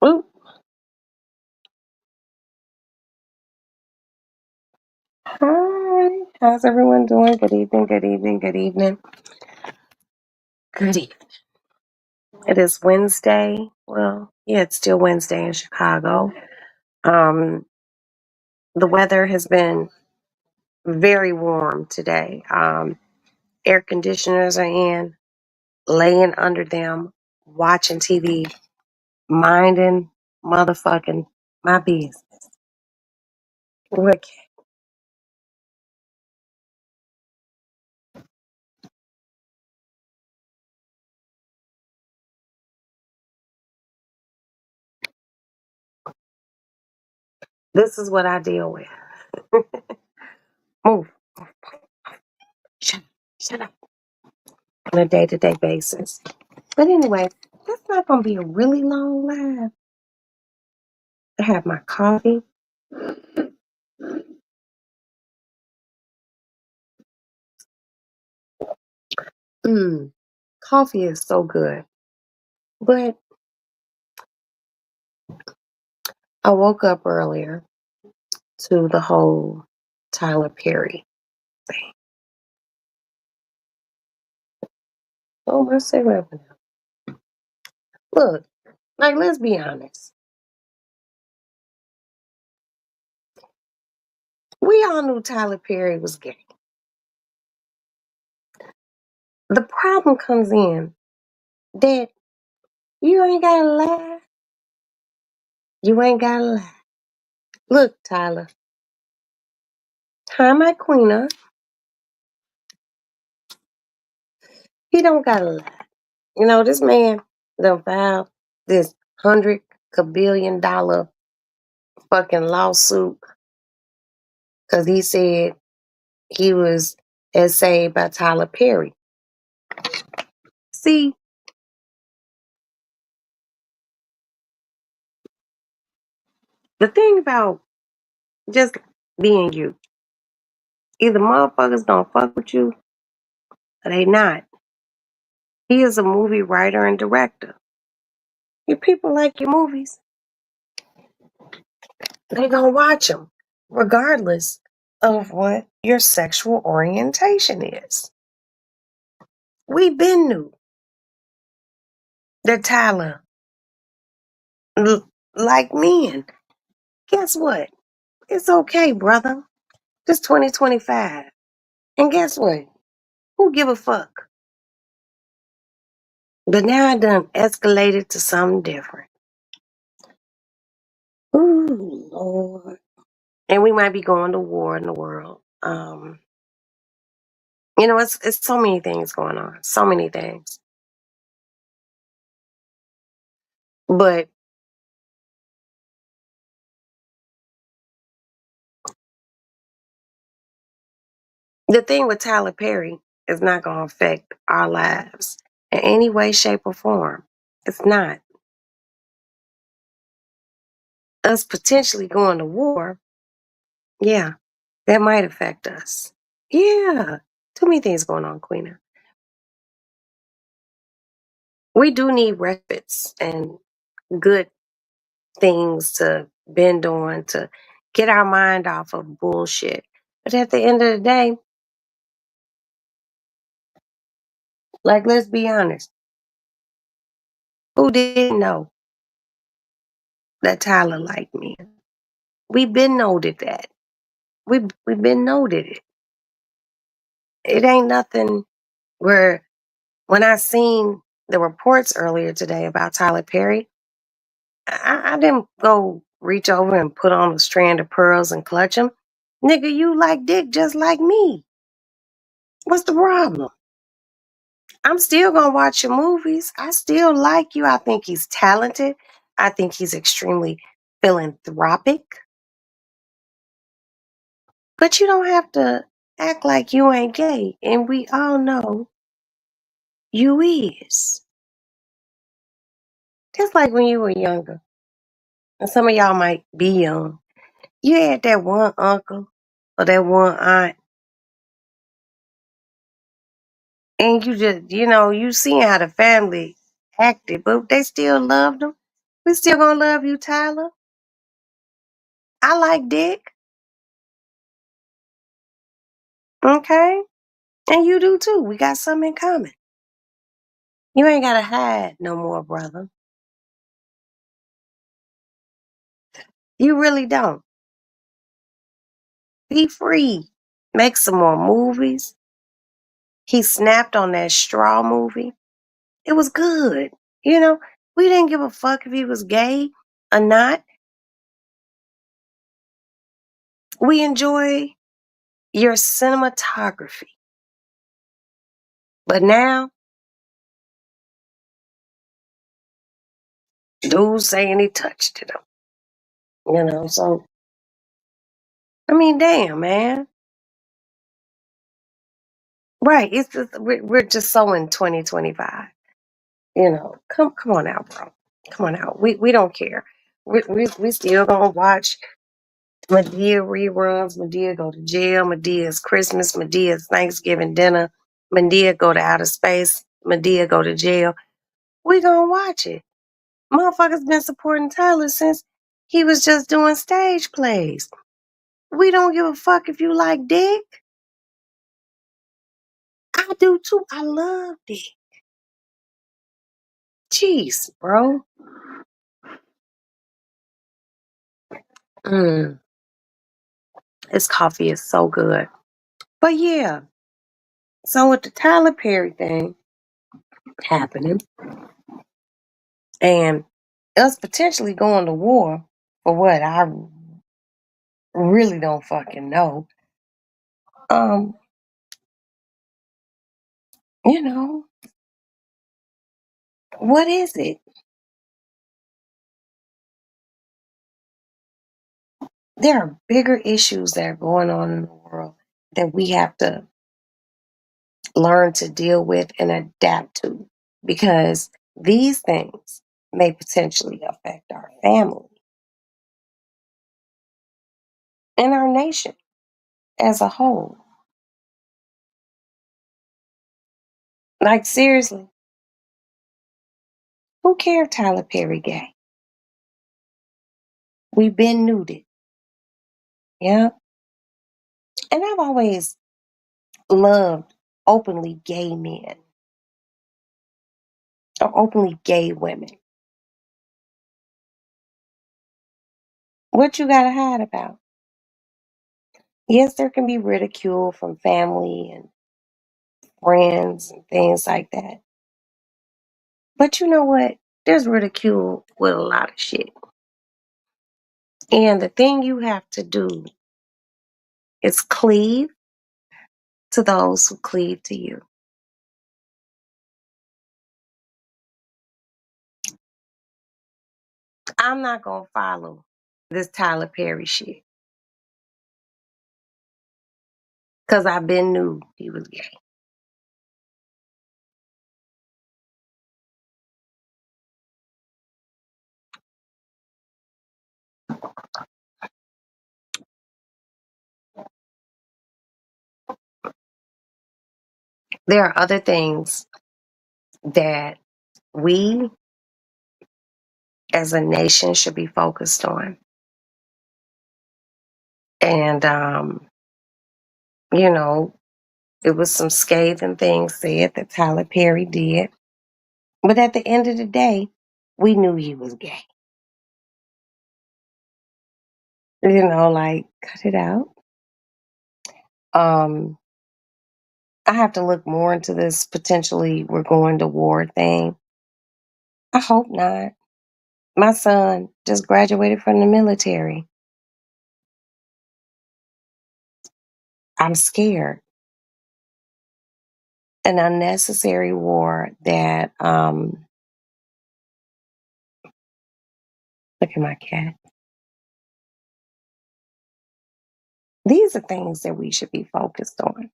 Ooh, hi. How's everyone doing? Good evening, good evening, good evening. Good evening. It is Wednesday. Well, yeah, it's still Wednesday in Chicago. Um, the weather has been very warm today. Air conditioners are in, laying under them, watching TV, minding motherfucking my business. Okay. This is what I deal with. Move. Shut, shut up. On a day-to-day basis. But anyway, that's not going to be a really long live. I have my coffee. Mm, coffee is so good. But I woke up earlier to the whole Tyler Perry thing. Oh, my cigarette went out. Look, like, let's be honest. We all knew Tyler Perry was gay. The problem comes in that you ain't got to lie. You ain't got to lie. Look, Tyler, time my queen, he don't got to lie. You know, this man done filed this $100 billion fucking lawsuit because he said he was as saved by Tyler Perry. See, the thing about just being you, either motherfuckers don't fuck with you or they not. He is a movie writer and director. If people like your movies, they gonna watch them, regardless of what your sexual orientation is. We been knew that Tyler like men. Guess what? It's okay, brother. It's 2025. And guess what? Who give a fuck? But now I done escalated to something different. Ooh, Lord. And we might be going to war in the world. It's so many things going on. So many things. But the thing with Tyler Perry is not going to affect our lives in any way, shape, or form. It's not. Us potentially going to war, yeah, that might affect us. Yeah. Too many things going on, Queena. We do need respites and good things to bend on to get our mind off of bullshit. But at the end of the day, like, let's be honest, who didn't know that Tyler liked me? We been noted that. We been noted it. It ain't nothing where when I seen the reports earlier today about Tyler Perry, I didn't go reach over and put on a strand of pearls and clutch him. Nigga, you like dick just like me. What's the problem? I'm still gonna watch your movies. I still like you. I think he's talented. I think he's extremely philanthropic. But you don't have to act like you ain't gay. And we all know you is. Just like when you were younger. And some of y'all might be young. You had that one uncle or that one aunt, and you just, you seen how the family acted, but they still loved them. We still gonna love you, Tyler. I like dick. Okay? And you do too. We got something in common. You ain't gotta hide no more, brother. You really don't. Be free. Make some more movies. He snapped on that Straw movie. It was good. You know, we didn't give a fuck if he was gay or not. We enjoy your cinematography. But now, dude saying he touched it. So, I mean, damn, man. Right. It's just, we're just so in 2025. Come on out, bro. Come on out. We don't care. We still gonna watch Medea reruns. Medea go to jail. Medea's Christmas. Medea's Thanksgiving dinner. Medea go to outer space. Medea go to jail. We gonna watch it. Motherfuckers been supporting Tyler since he was just doing stage plays. We don't give a fuck if you like dick. I do too. I love dick. Jeez, bro. Mm, this coffee is so good. But yeah, so with the Tyler Perry thing happening and us potentially going to war for what I really don't fucking know. Um, you know, what is it? There are bigger issues that are going on in the world that we have to learn to deal with and adapt to because these things may potentially affect our family and our nation as a whole. Like, seriously, who cared Tyler Perry gay? We've been nuded. Yeah. And I've always loved openly gay men or openly gay women. What you gotta hide about? Yes, there can be ridicule from family and friends and things like that. But you know what? There's ridicule with a lot of shit. And the thing you have to do is cleave to those who cleave to you. I'm not gonna follow this Tyler Perry shit. Cause I've been knew he was gay. There are other things that we as a nation should be focused on. And you know, it was some scathing things said that Tyler Perry did. But at the end of the day, we knew he was gay. Like, cut it out. Um, I have to look more into this potentially we're going to war thing. I hope not. My son just graduated from the military. I'm scared. An unnecessary war that look at my cat. These are things that we should be focused on.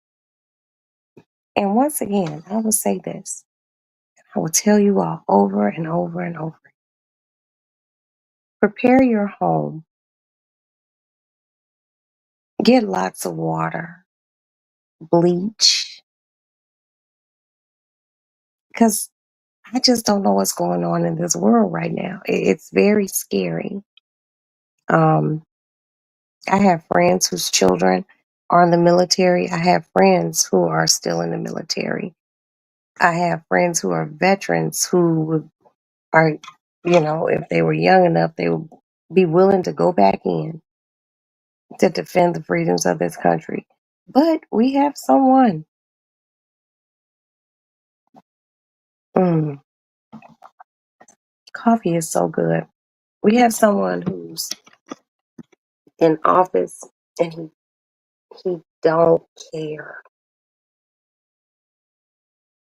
And once again, I will say this. I will tell you all over and over and over. Prepare your home. Get lots of water, bleach. Because I just don't know what's going on in this world right now. It's very scary. Um, I have friends whose children are in the military. I have friends who are still in the military. I have friends who are veterans are, if they were young enough, they would be willing to go back in to defend the freedoms of this country. But we have someone. Mm, coffee is so good. We have someone who's in office and he don't care.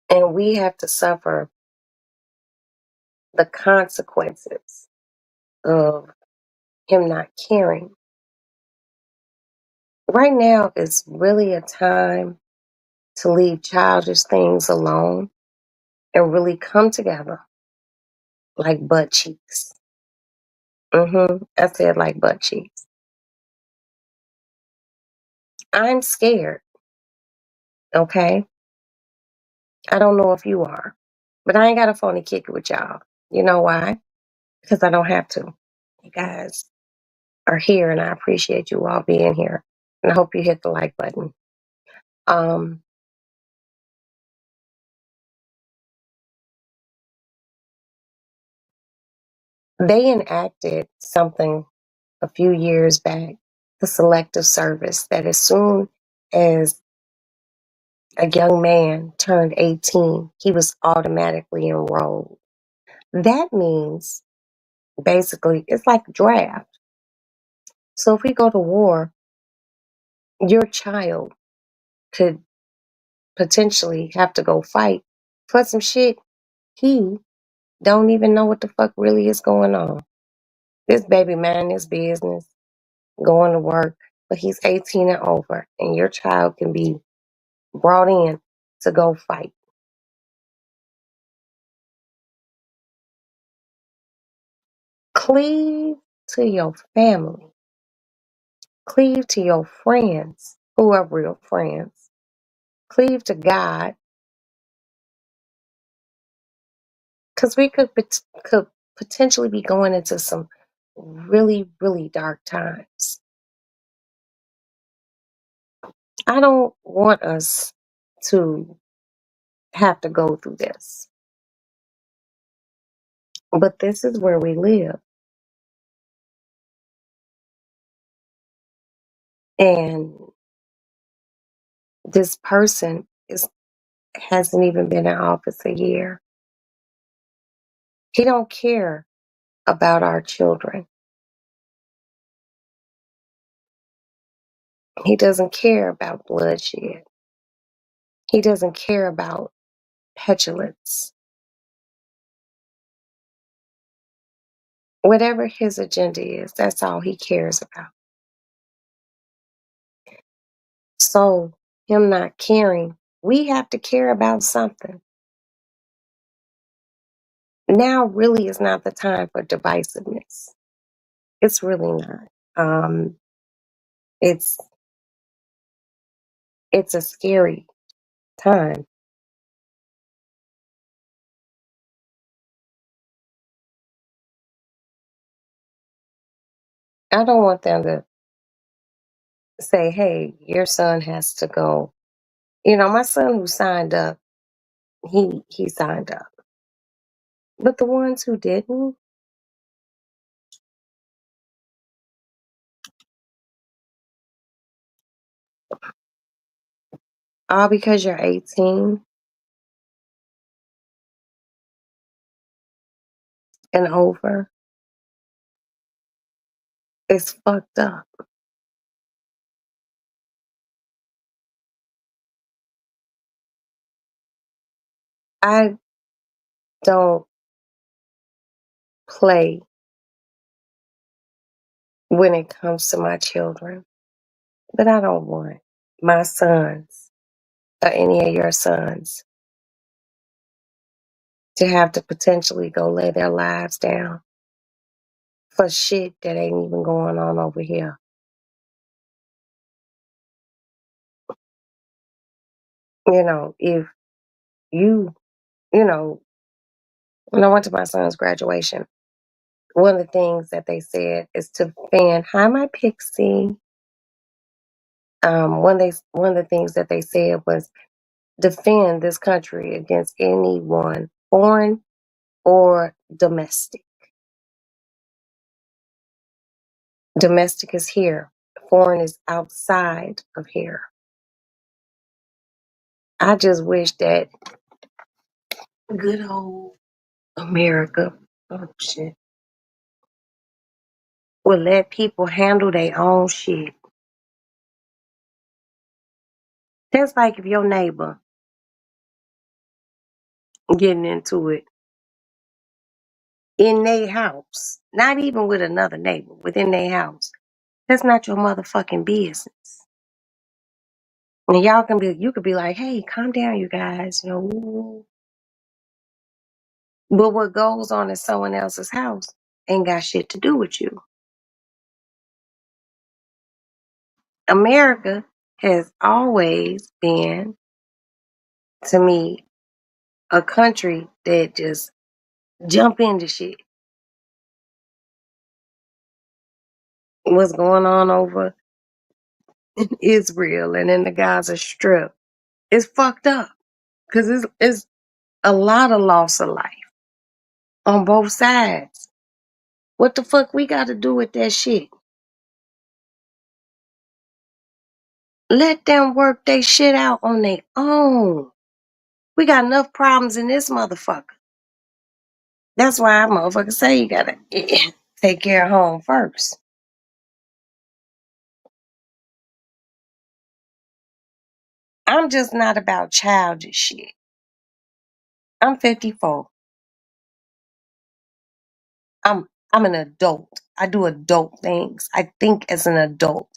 And we have to suffer the consequences of him not caring. Right now is really a time to leave childish things alone and really come together like butt cheeks. I said like butt cheeks. I'm scared, okay? I don't know if you are, but I ain't got a phony kick it with y'all. You know why? Because I don't have to. You guys are here and I appreciate you all being here. And I hope you hit the like button. Um, they enacted something a few years back, the selective service, that as soon as a young man turned 18, he was automatically enrolled. That means basically it's like a draft. So if we go to war, your child could potentially have to go fight for some shit he don't even know what the fuck really is going on. This baby mind his business, going to work, but he's 18 and over, and your child can be brought in to go fight. Cleave to your family, cleave to your friends who are real friends, cleave to God, because we could potentially be going into some really, really dark times. I don't want us to have to go through this, but this is where we live. And this person hasn't even been in office a year. He don't care about our children. He doesn't care about bloodshed. He doesn't care about petulance. Whatever his agenda is, that's all he cares about. So, him not caring, we have to care about something. Now really is not the time for divisiveness. It's really not. Um, it's it's a scary time. I don't want them to say, "Hey, your son has to go." My son who signed up, he signed up. But the ones who didn't, all because you're 18 and over, it's fucked up. I don't play when it comes to my children, but I don't want my sons or any of your sons to have to potentially go lay their lives down for shit that ain't even going on over here. If you, you know, When I went to my son's graduation, one of the things that they said is to fan, hi, my pixie. One of the things that they said was defend this country against anyone, foreign or domestic. Domestic is here, foreign is outside of here. I just wish that good old America, oh shit, would let people handle their own shit. That's like if your neighbor getting into it in their house, not even with another neighbor, within their house. That's not your motherfucking business. And y'all can be, you could be like, hey, calm down, you guys. You know, ooh. But what goes on in someone else's house ain't got shit to do with you. America has always been, to me, a country that just jump into shit. What's going on over in Israel and in the Gaza Strip? It's fucked up because it's a lot of loss of life on both sides. What the fuck we got to do with that shit? Let them work they shit out on their own. We got enough problems in this motherfucker. That's why I motherfucker say you gotta take care of home first. I'm just not about childish shit. I'm 54. I'm an adult. I do adult things. I think as an adult.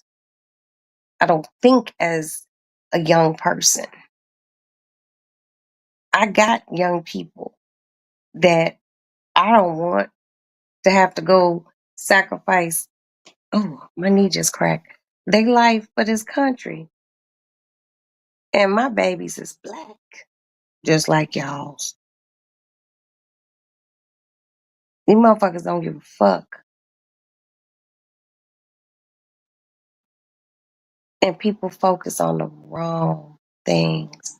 I don't think as a young person. I got young people that I don't want to have to go sacrifice. Oh, my knee just cracked. They life for this country. And my babies is black, just like y'all's. These motherfuckers don't give a fuck. And people focus on the wrong things.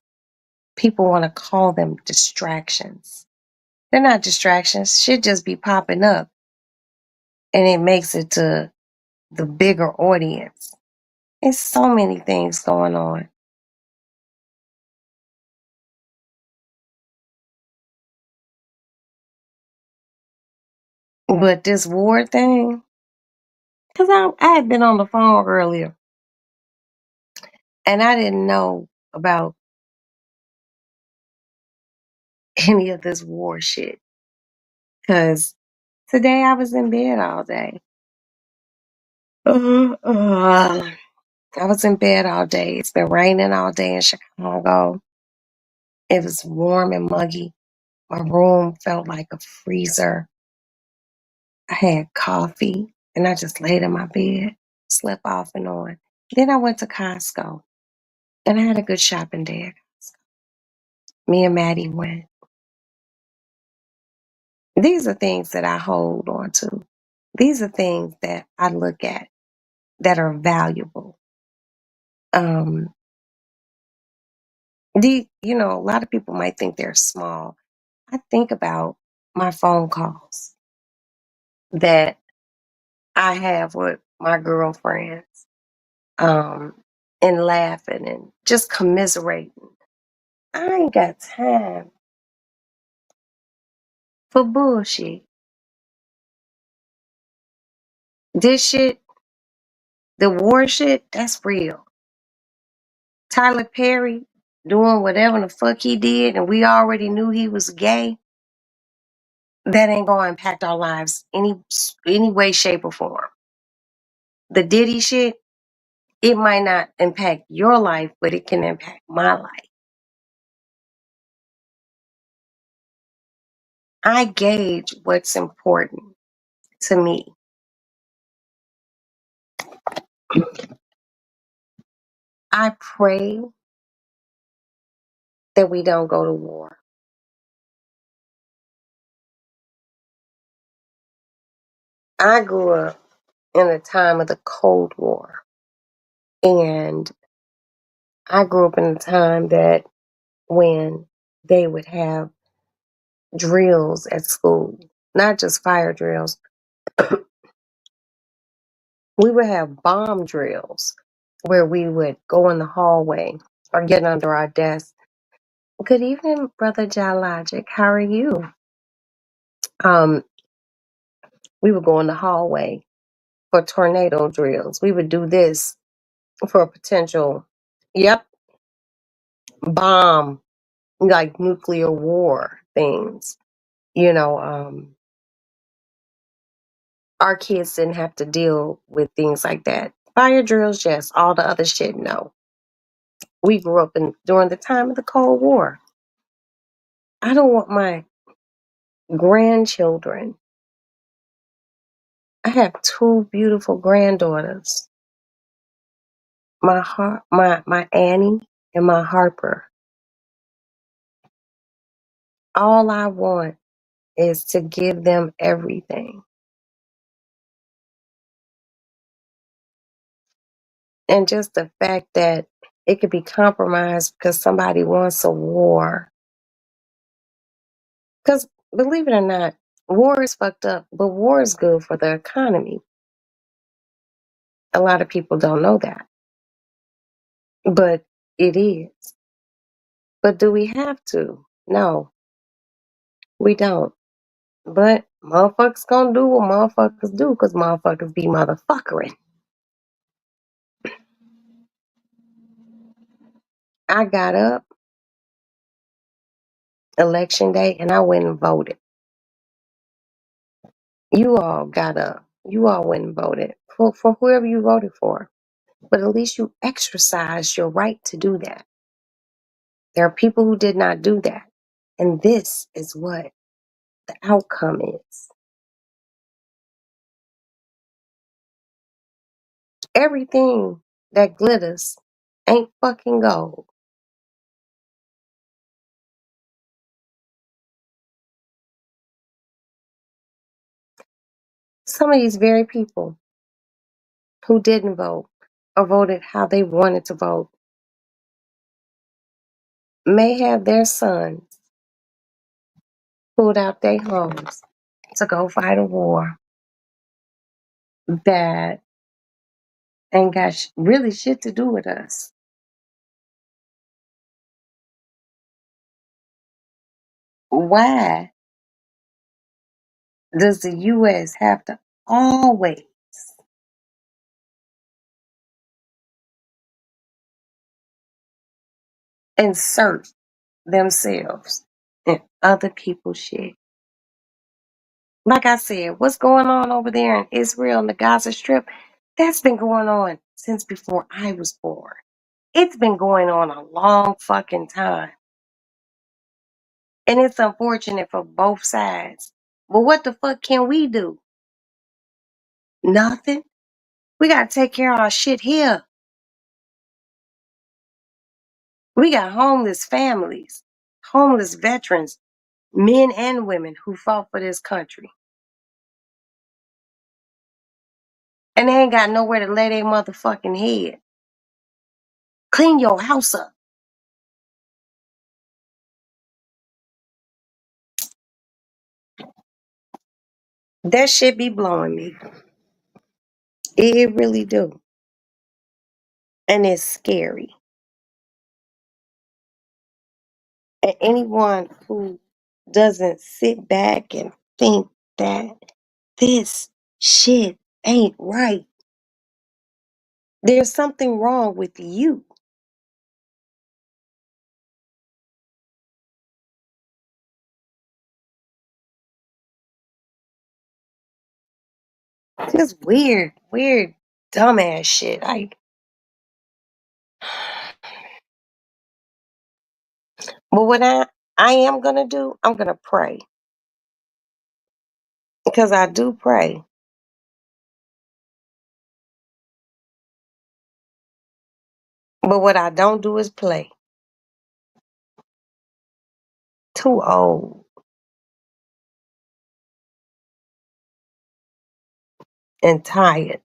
People want to call them distractions. They're not distractions. Shit just be popping up. And it makes it to the bigger audience. There's so many things going on. But this war thing, because I had been on the phone earlier and I didn't know about any of this war shit. Because today I was in bed all day. I was in bed all day. It's been raining all day in Chicago. It was warm and muggy. My room felt like a freezer. I had coffee and I just laid in my bed, slept off and on. Then I went to Costco and I had a good shopping day. Me and Maddie went. These are things that I hold on to. These are things that I look at that are valuable. Um, a lot of people might think they're small. I think about my phone calls that I have with my girlfriends, um, and laughing and just commiserating. I ain't got time for bullshit. This shit, the war shit, that's real. Tyler Perry doing whatever the fuck he did, and we already knew he was gay. That ain't gonna impact our lives any way, shape, or form. The Diddy shit, it might not impact your life, but it can impact my life. I gauge what's important to me. I pray that we don't go to war. I grew up in the time of the Cold War, and I grew up in a time that when they would have drills at school, not just fire drills, we would have bomb drills where we would go in the hallway or get under our desk. Good evening, Brother Jalogic. How are you? Um, we would go in the hallway for tornado drills. We would do this for a potential, yep, bomb, like nuclear war things. You know, our kids didn't have to deal with things like that. Fire drills, yes. All the other shit, no. We grew up in during the time of the Cold War. I don't want my grandchildren. I have two beautiful granddaughters. My Annie and my Harper. All I want is to give them everything. And just the fact that it could be compromised because somebody wants a war. Because believe it or not, war is fucked up, but war is good for the economy. A lot of people don't know that, but it is. But do we have to? No, we don't. But motherfuckers gonna do what motherfuckers do because motherfuckers be motherfuckering. I got up election day and I went and voted. You all got up. You all went and voted for whoever you voted for. But at least you exercised your right to do that. There are people who did not do that. And this is what the outcome is. Everything that glitters ain't fucking gold. Some of these very people who didn't vote or voted how they wanted to vote may have their sons pulled out their homes to go fight a war that ain't got really shit to do with us. Why does the U.S. have to always insert themselves in other people's shit? Like I said, what's going on over there in Israel and the Gaza Strip, that's been going on since before I was born. It's been going on a long fucking time. And it's unfortunate for both sides. But what the fuck can we do? Nothing. We gotta take care of our shit here. We got homeless families, homeless veterans, men and women who fought for this country. And they ain't got nowhere to lay their motherfucking head. Clean your house up. That shit be blowing me. It really do. And it's scary. And anyone who doesn't sit back and think that this shit ain't right, there's something wrong with you. Just weird, dumbass shit. But what I am gonna do, I'm gonna pray. Because I do pray. But what I don't do is play. Too old. and tired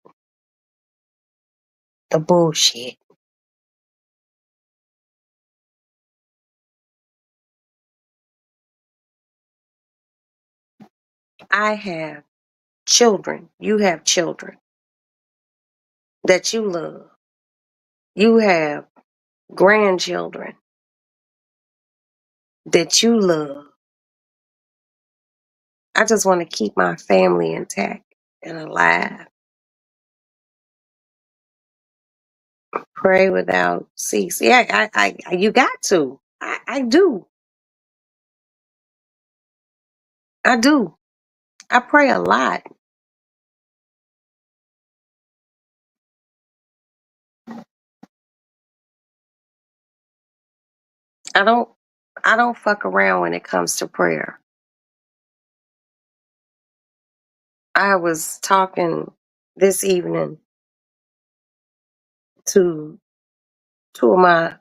of bullshit. I have children. You have children that you love. You have grandchildren that you love. I just want to keep my family intact and alive. Pray without cease. Yeah, you got to. I do. I do. I pray a lot. I don't. I don't fuck around when it comes to prayer. I was talking this evening to two of my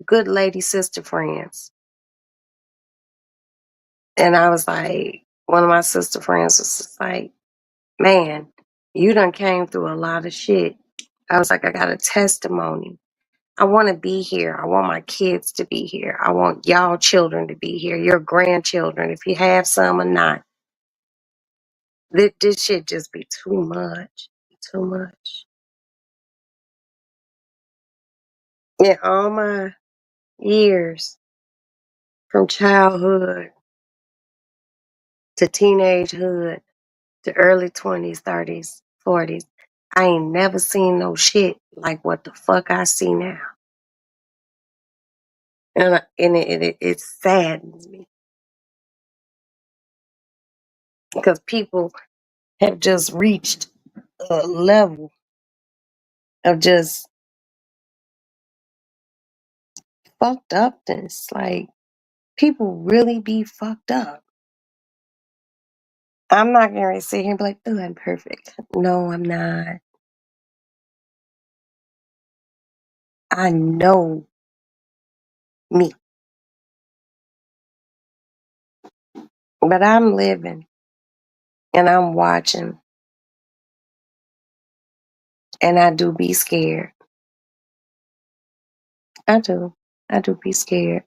good lady sister friends, and I was like, one of my sister friends was just like, "Man, you done came through a lot of shit." I was like, "I got a testimony. I want to be here. I want my kids to be here. I want y'all children to be here, your grandchildren, if you have some or not. This shit just be too much. Too much." Yeah, all my years from childhood to teenagehood to early 20s, 30s, 40s, I ain't never seen no shit like what the fuck I see now. And it saddens me because people have just reached a level of just fucked upness. Like, people really be fucked up. I'm not going to sit here and be like, oh, I'm perfect. No, I'm not. I know me, but I'm living and I'm watching, and I do be scared. I do. I do be scared.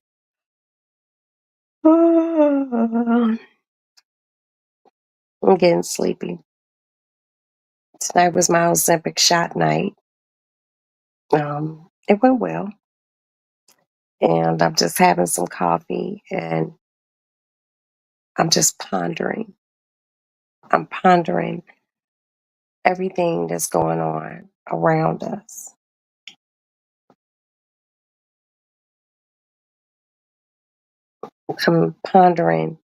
I'm getting sleepy. Tonight was my Ozempic shot night. It went well, and I'm just having some coffee, and I'm just pondering. I'm pondering everything that's going on around us. I'm pondering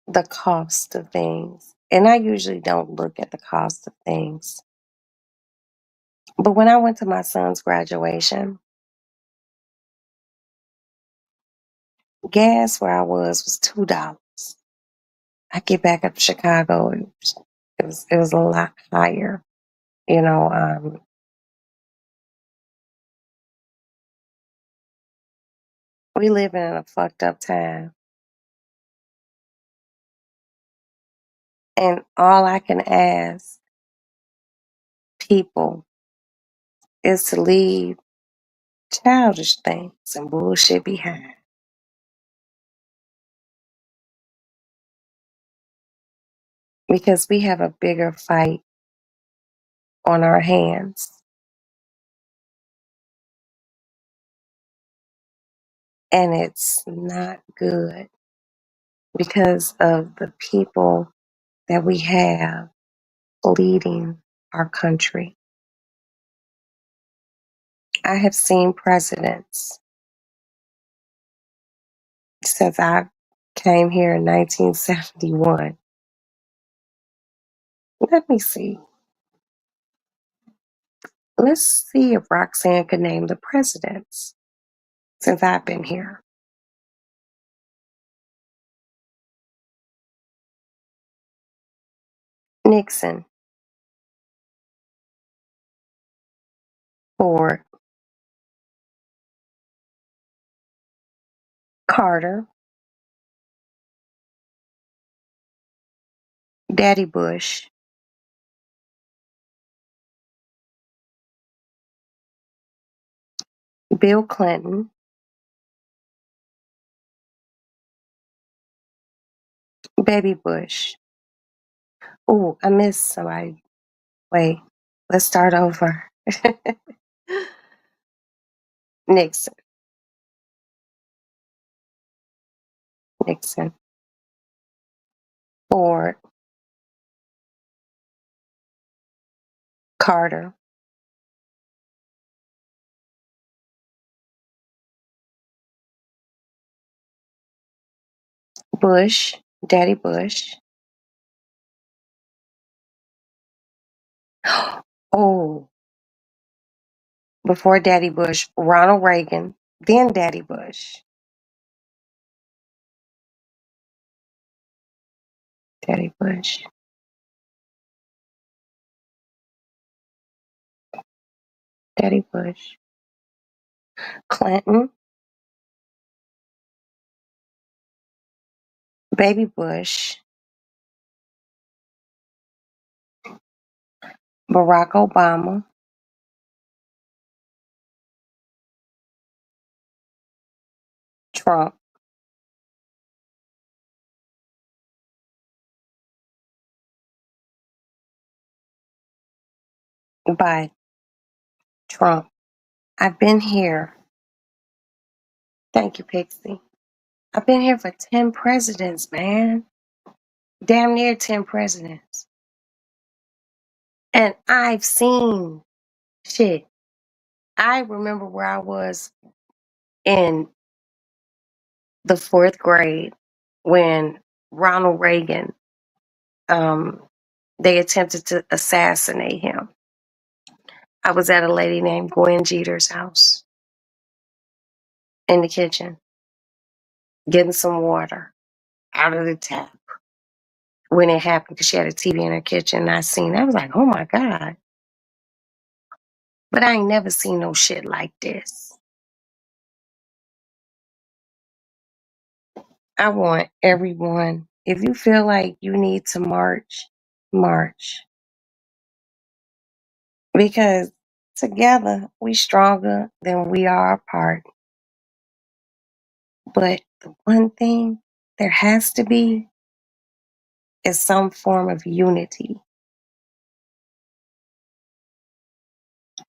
the cost of things. And I usually don't look at the cost of things. But when I went to my son's graduation, gas where I was $2. I get back up to Chicago, it was a lot higher. You know, we live in a fucked up time. And all I can ask people is to leave childish things and bullshit behind. Because we have a bigger fight on our hands. And it's not good because of the people that we have leading our country. I have seen presidents since I came here in 1971. Let me see. Let's see if Roxanne could name the presidents since I've been here. Nixon, Ford, Carter, Daddy Bush, Bill Clinton, Baby Bush. Oh, I missed somebody. Wait, let's start over. Nixon, Nixon, Ford, Carter, Bush, Daddy Bush. Oh, before Daddy Bush, Ronald Reagan, then Daddy Bush. Daddy Bush, Daddy Bush. Clinton, Baby Bush, Barack Obama, Trump, Biden, Trump. I've been here. Thank you, Pixie. I've been here for 10 presidents, man. Damn near 10 presidents. And I've seen shit. I remember where I was in the fourth grade when Ronald Reagan, um, they attempted to assassinate him. I was at a lady named Gwen Jeter's house in the kitchen, getting some water out of the tap when it happened because she had a TV in her kitchen. And I seen, I was like, oh my God. But I ain't never seen no shit like this. I want everyone, if you feel like you need to march, march. Because together we stronger than we are apart. But the one thing there has to be is some form of unity.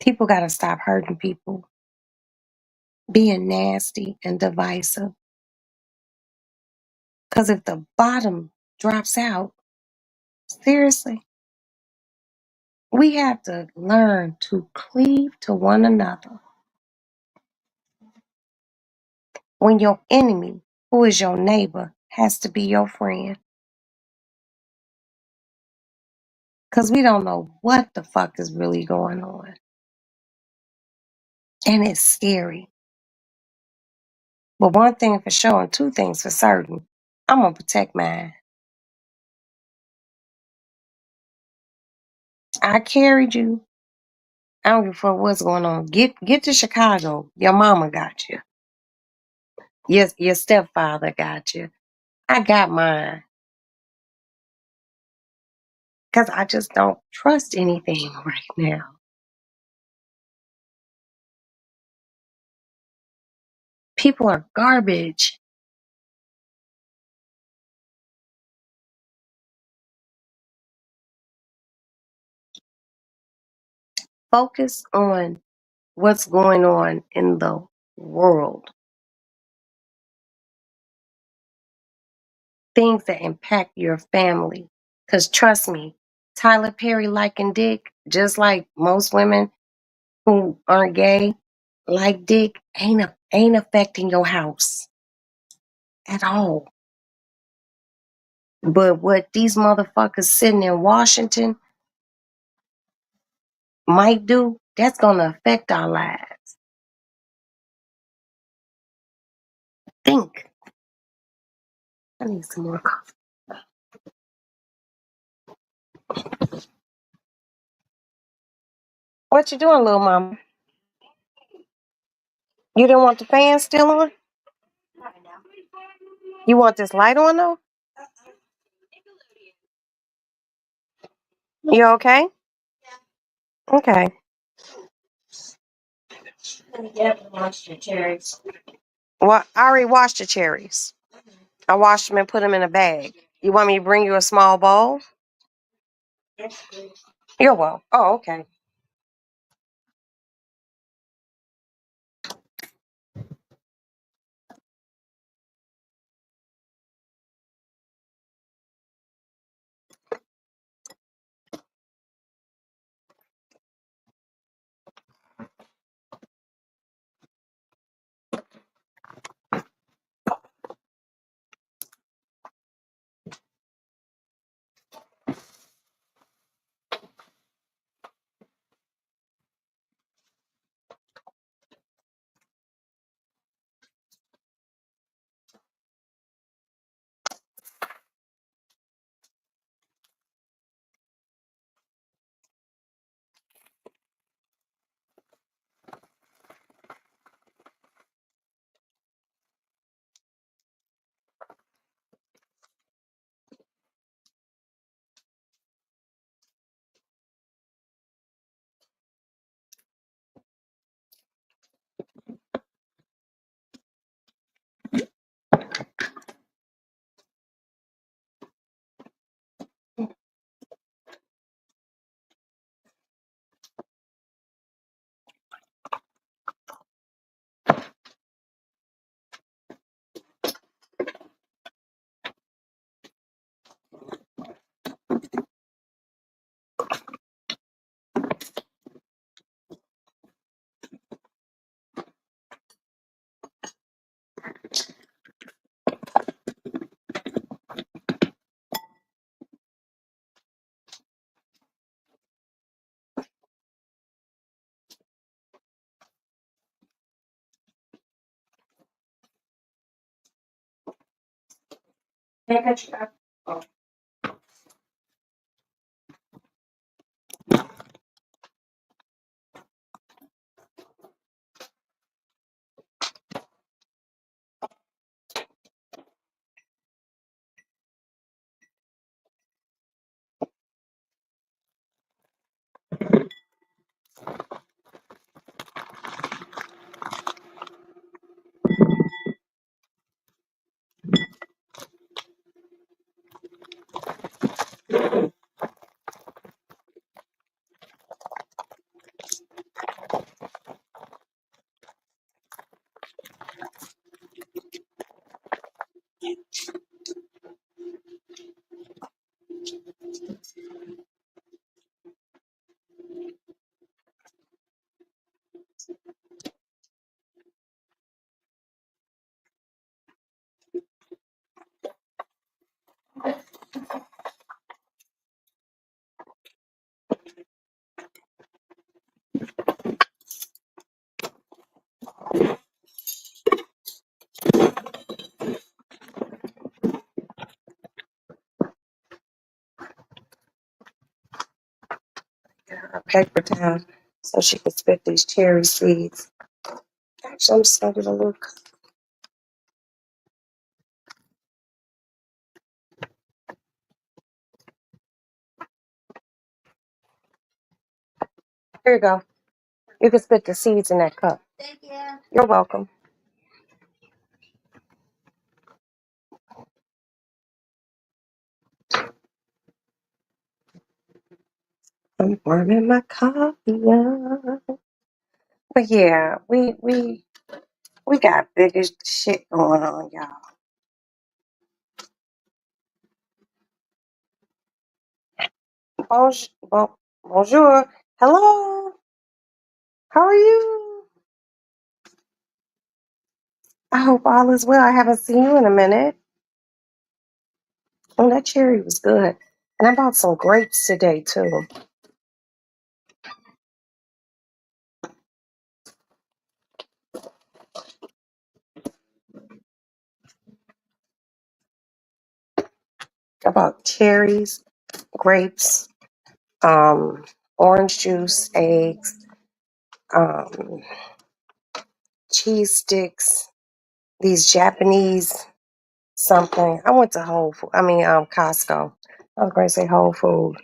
People got to stop hurting people, being nasty and divisive. Because if the bottom drops out, seriously, we have to learn to cleave to one another. When your enemy, who is your neighbor, has to be your friend. Because we don't know what the fuck is really going on. And it's scary. But one thing for sure and two things for certain, I'm going to protect mine. I carried you. I don't give a fuck what's going on. Get to Chicago. Your mama got you. Yes, your stepfather got you. I got mine. Because I just don't trust anything right now. People are garbage. Focus on what's going on in the world. Things that impact your family. Because trust me, Tyler Perry liking dick, just like most women who aren't gay like dick, ain't affecting your house at all. But what these motherfuckers sitting in Washington might do, that's gonna affect our lives. Think. I need some more coffee. What you doing, little mama? You didn't want the fan still on? You want this light on though? You okay? Okay. Yeah, washed your cherries. Well, I already washed the cherries. I washed them and put them in a bag. You want me to bring you a small bowl? You're well. Oh, okay. A paper towel so she could spit these cherry seeds. Actually, I'm starting to look. Here you go. You can spit the seeds in that cup. Thank you. You're welcome. I'm warming my coffee up. But yeah, we got bigger shit going on, y'all. Bonjour. Hello. How are you? I hope all is well. I haven't seen you in a minute. Oh, that cherry was good. And I bought some grapes today too. I bought cherries, grapes, um, orange juice, eggs, um, cheese sticks, these Japanese something. I went to Costco. I was going to say Whole Food.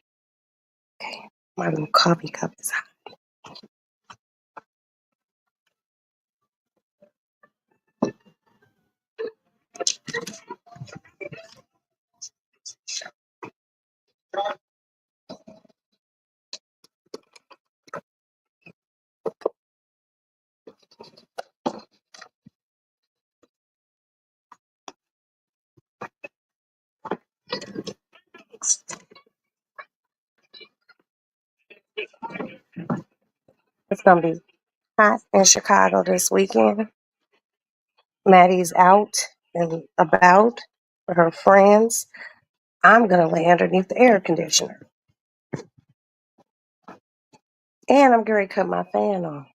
Okay, my little coffee cup is hot. It's gonna be hot in Chicago this weekend. Maddie's out and about with her friends. I'm gonna lay underneath the air conditioner. And I'm going to cut my fan on.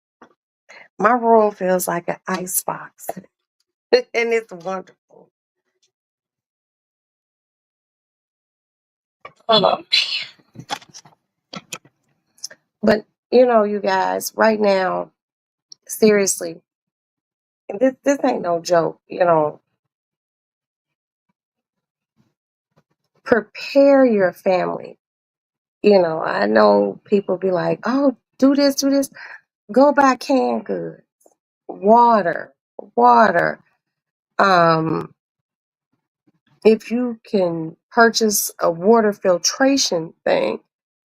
My room feels like an ice box. And it's wonderful. Um, but you guys, right now, seriously, this ain't no joke. Prepare your family. I know people be like, "Oh, do this, do this." Go buy canned goods, water, water. Um, if you can purchase a water filtration thing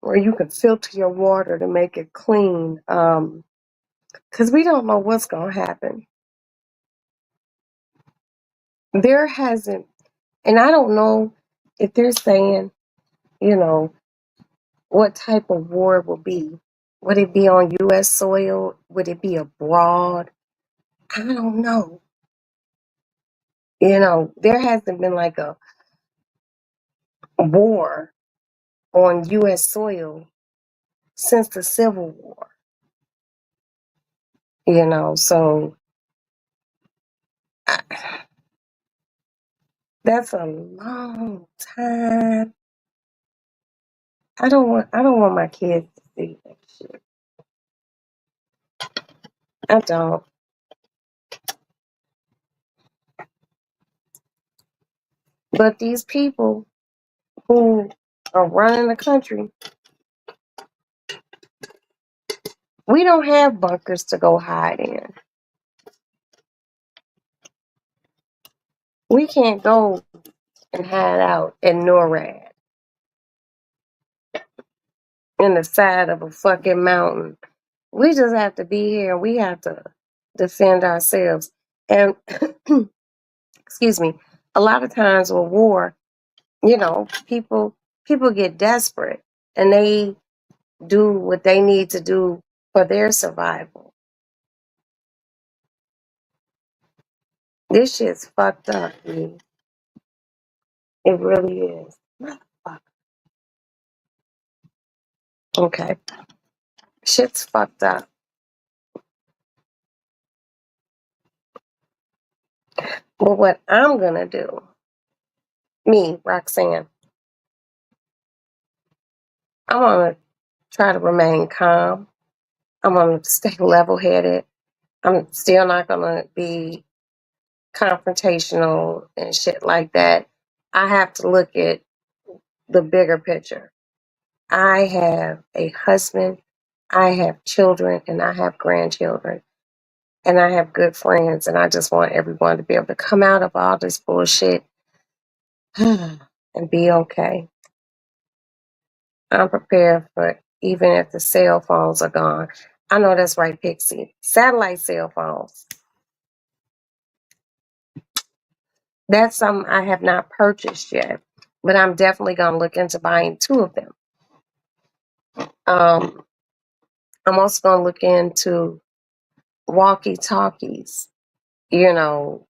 where you can filter your water to make it clean, because we don't know what's going to happen. There hasn't, and I don't know if they're saying, you know, what type of war it will be. Would it be on U.S. soil? Would it be abroad? I don't know. There hasn't been like a war on U.S. soil since the Civil War. So I, that's a long time. I don't want my kids to see that shit. I don't. But these people who are running the country, we don't have bunkers to go hide in. We can't go and hide out in NORAD in the side of a fucking mountain. We just have to be here and we have to defend ourselves. And excuse me, a lot of times with war, people get desperate and they do what they need to do for their survival. This shit's fucked up, man. It really is. Motherfucker. Okay. Shit's fucked up. But what I'm gonna do, me, Roxanne, I'm gonna try to remain calm. I'm gonna stay level headed. I'm still not gonna be confrontational and shit like that. I have to look at the bigger picture. I have a husband, I have children, and I have grandchildren, and I have good friends, and I just want everyone to be able to come out of all this bullshit and be okay. I'm prepared for even if the cell phones are gone. I know that's right, Pixie. Satellite cell phones. That's something I have not purchased yet, but I'm definitely going to look into buying two of them. Um, I'm also going to look into walkie talkies, because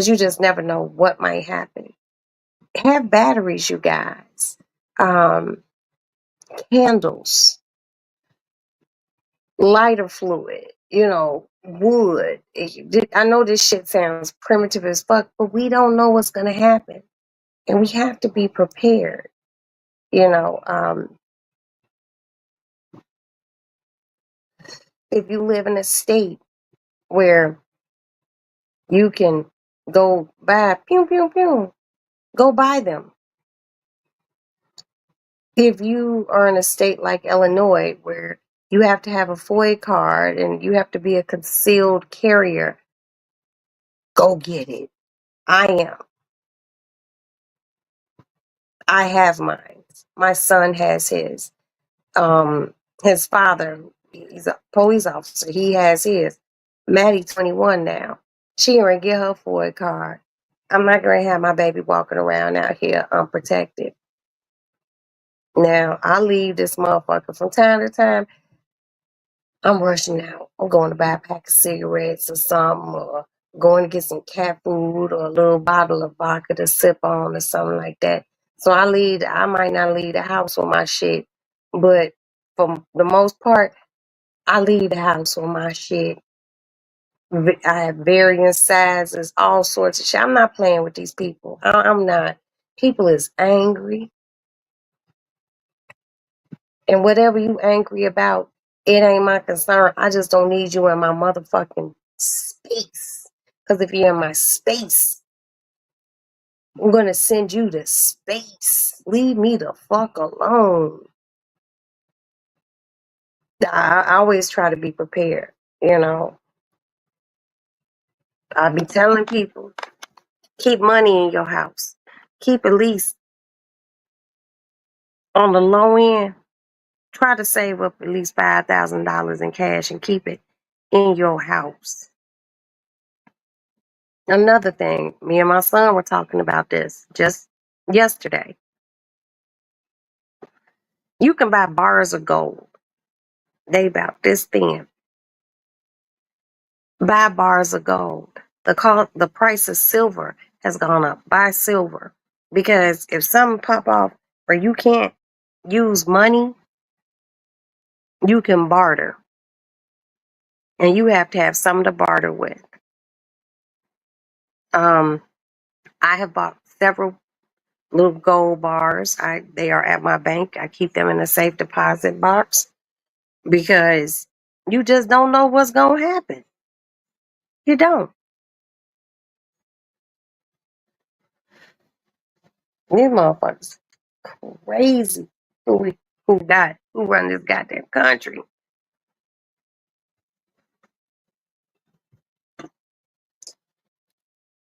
you just never know what might happen. Have batteries, you guys. Um, Candles, lighter fluid, wood. I know this shit sounds primitive as fuck, but we don't know what's going to happen. And we have to be prepared. You know, um, if you live in a state where you can go buy, pew, pew, pew, go buy them. If you are in a state like Illinois where you have to have a FOIA card and you have to be a concealed carrier, go get it. I am. I have mine. My son has his. His father, he's a police officer. He has his. Maddie 21 now. She gonna get her Ford car. I'm not gonna have my baby walking around out here unprotected. Now I leave this motherfucker from time to time. I'm rushing out. I'm going to buy a pack of cigarettes or something, or going to get some cat food or a little bottle of vodka to sip on or something like that. So I might not leave the house with my shit, but for the most part, I leave the house with my shit. I have varying sizes, all sorts of shit. I'm not playing with these people. I'm not. People is angry. And whatever you angry about, it ain't my concern. I just don't need you in my motherfucking space. Because if you're in my space, I'm going to send you to space. Leave me the fuck alone. I always try to be prepared. You know, I be telling people, keep money in your house. Keep at least on the low end, try to save up at least $5,000 in cash and keep it in your house. Another thing, me and my son were talking about this just yesterday. You can buy bars of gold. They about this thin. Buy bars of gold. The price of silver has gone up. Buy silver. Because if something pop off where you can't use money, you can barter. And you have to have something to barter with. Um, I have bought several little gold bars. They are at my bank. I keep them in a safe deposit box because you just don't know what's going to happen. You don't. These motherfuckers crazy who run this goddamn country.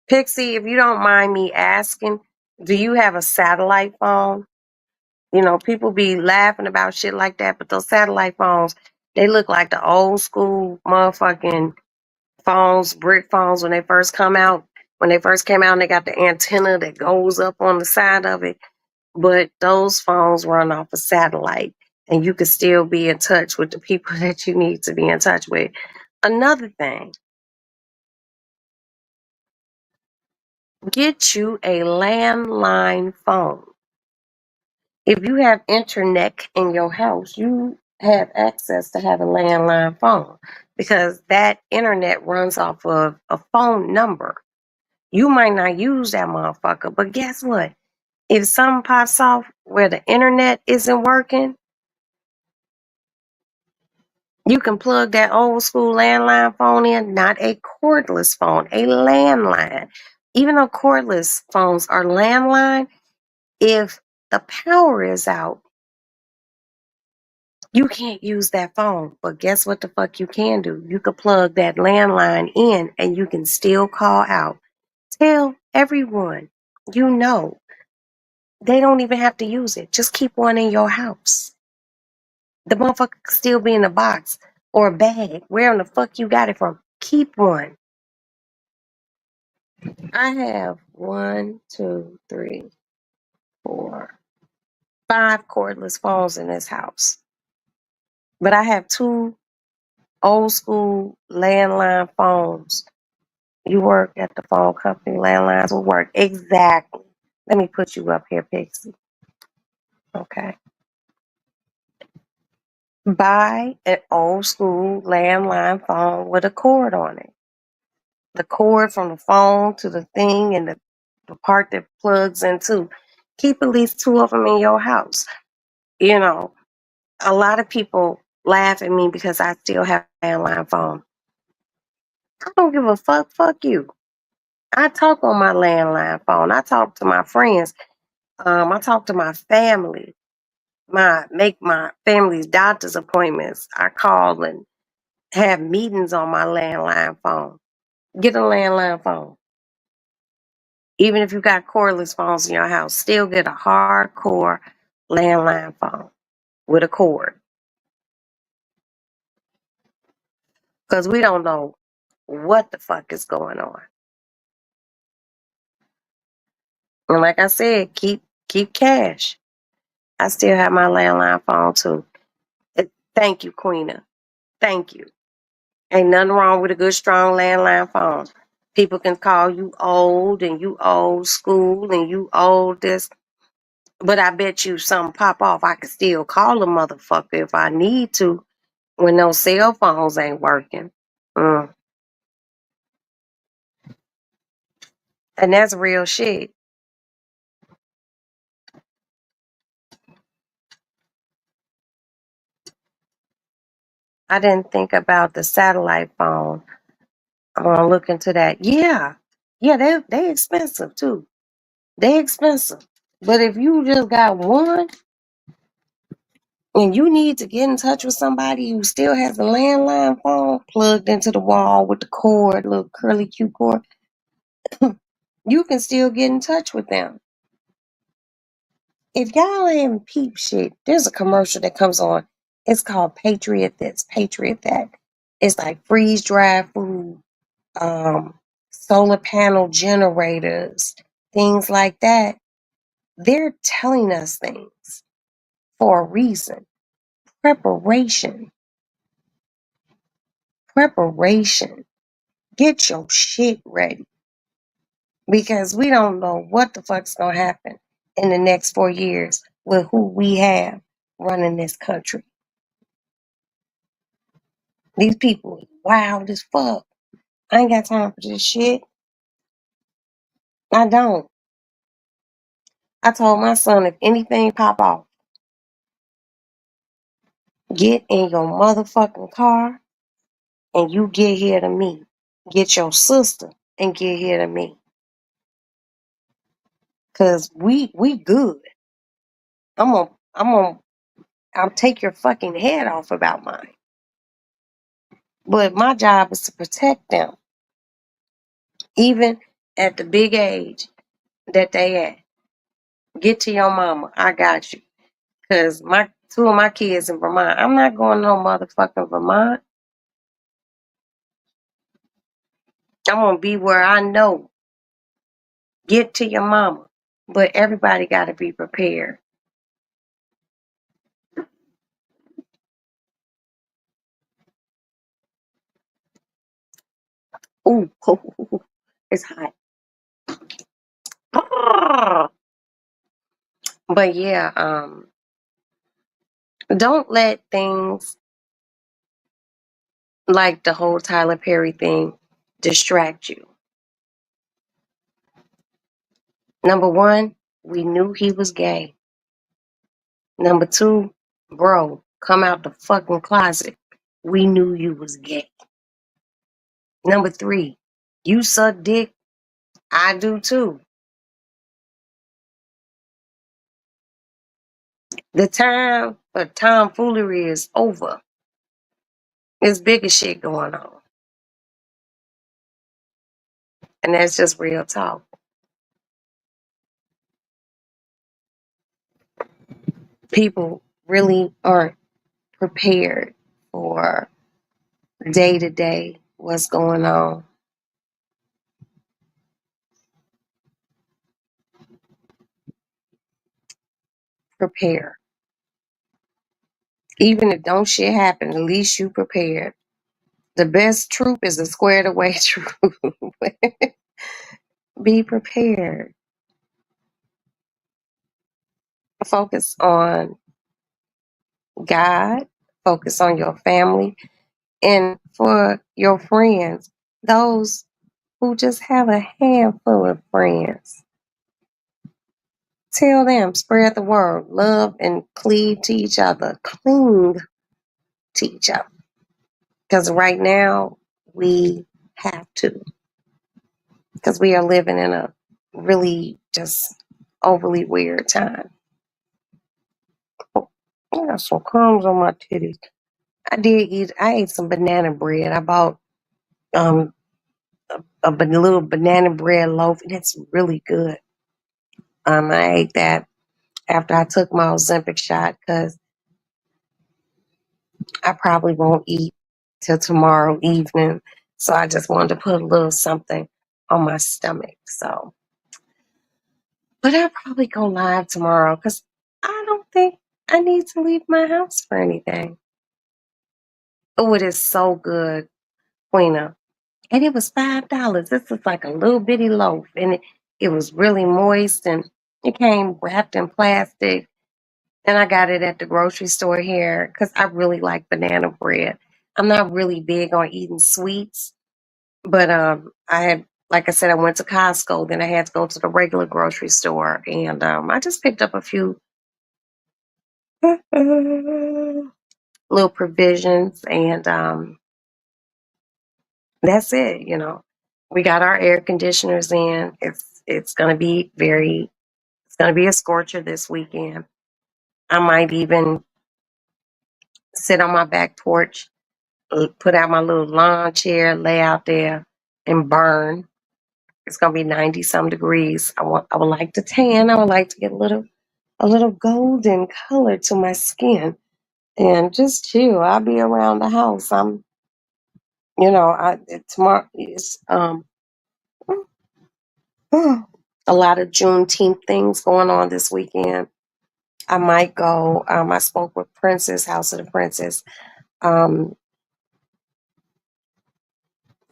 Pixie, if you don't mind me asking, do you have a satellite phone? You know, people be laughing about shit like that, but those satellite phones, they look like the old school motherfucking phones, brick phones when they first come out. When they first came out, and they got the antenna that goes up on the side of it. But those phones run off a satellite, and you can still be in touch with the people that you need to be in touch with. Another thing, get you a landline phone. If you have internet in your house, you have access to have a landline phone because that internet runs off of a phone number. You might not use that motherfucker, but guess what? If something pops off where the internet isn't working, you can plug that old school landline phone in, not a cordless phone, a landline. Even though cordless phones are landline, if the power is out, you can't use that phone. But guess what the fuck you can do? You can plug that landline in and you can still call out. Tell everyone you know. They don't even have to use it. Just keep one in your house. The motherfucker could still be in a box or a bag. Where in the fuck you got it from? Keep one. I have one, two, three, four, five cordless phones in this house. But I have two old school landline phones. You work at the phone company, landlines will work. Exactly. Let me put you up here, Pixie. Okay. Buy an old school landline phone with a cord on it. The cord from the phone to the thing and the part that plugs into. Keep at least two of them in your house. You know, a lot of people laugh at me because I still have a landline phone. I don't give a fuck. Fuck you. I talk on my landline phone. I talk to my friends. I talk to my family. Make my family's doctor's appointments. I call and have meetings on my landline phone. Get a landline phone. Even if you got cordless phones in your house, still get a hardcore landline phone with a cord. Because we don't know what the fuck is going on. And like I said, keep cash. I still have my landline phone too. Thank you, Queena. Thank you. Ain't nothing wrong with a good, strong landline phone. People can call you old and you old school and you old this. But I bet you something pop off. I could still call a motherfucker if I need to when those cell phones ain't working. Mm. And that's real shit. I didn't think about the satellite phone. I'm gonna look into that. Yeah. Yeah, they expensive too. They expensive. But if you just got one and you need to get in touch with somebody who still has a landline phone plugged into the wall with the cord, little curly Q cord, you can still get in touch with them. If y'all ain't peep shit, there's a commercial that comes on. It's called Patriot This, Patriot That. It's like freeze dried food, um, solar panel generators, things like that. They're telling us things for a reason. Preparation. Preparation. Get your shit ready. Because we don't know what the fuck's gonna happen in the next 4 years with who we have running this country. These people wild as fuck. I ain't got time for this shit. I don't. I told my son if anything pop off, get in your motherfucking car and you get here to me. Get your sister and get here to me. Cause we good. I'll take your fucking head off about mine. But my job is to protect them. Even at the big age that they at. Get to your mama. I got you. Cause my two of my kids in Vermont. I'm not going no motherfucking Vermont. I'm gonna be where I know. Get to your mama. But everybody gotta be prepared. Ooh, it's hot. But yeah, don't let things like the whole Tyler Perry thing distract you. Number one, we knew he was gay. Number two, bro, come out the fucking closet. We knew you was gay. Number three, you suck dick. I do too. The time for tomfoolery is over. There's bigger shit going on. And that's just real talk. People really aren't prepared for day to day what's going on. Prepare. Even if don't shit happen, at least you prepared. The best troop is a squared away troop. Be prepared. Focus on God. Focus on your family. And for your friends, those who just have a handful of friends, tell them, spread the word, love and cleave to each other, cling to each other. Because right now, we have to. Because we are living in a really just overly weird time. Oh, I got some crumbs on my titties. I ate some banana bread. I bought little banana bread loaf, and it's really good. I ate that after I took my Ozempic shot because I probably won't eat till tomorrow evening. So I just wanted to put a little something on my stomach. So, but I'll probably go live tomorrow because I don't think I need to leave my house for anything. Oh, it is so good, Queena. And it was $5. This is like a little bitty loaf, and it was really moist, and it came wrapped in plastic. And I got it at the grocery store here because I really like banana bread. I'm not really big on eating sweets, but I had, like I said, I went to Costco, then I had to go to the regular grocery store, and I just picked up a few little provisions, and that's it. We got our air conditioners in. It's gonna be it's gonna be a scorcher this weekend. I might even sit on my back porch, put out my little lawn chair, lay out there, and burn. It's gonna be 90 some degrees. I would like to tan. I would like to get a little golden color to my skin and just chill. I'll be around the house. Tomorrow is a lot of Juneteenth things going on this weekend. I might go. I spoke with Princess, House of the Princess. Um,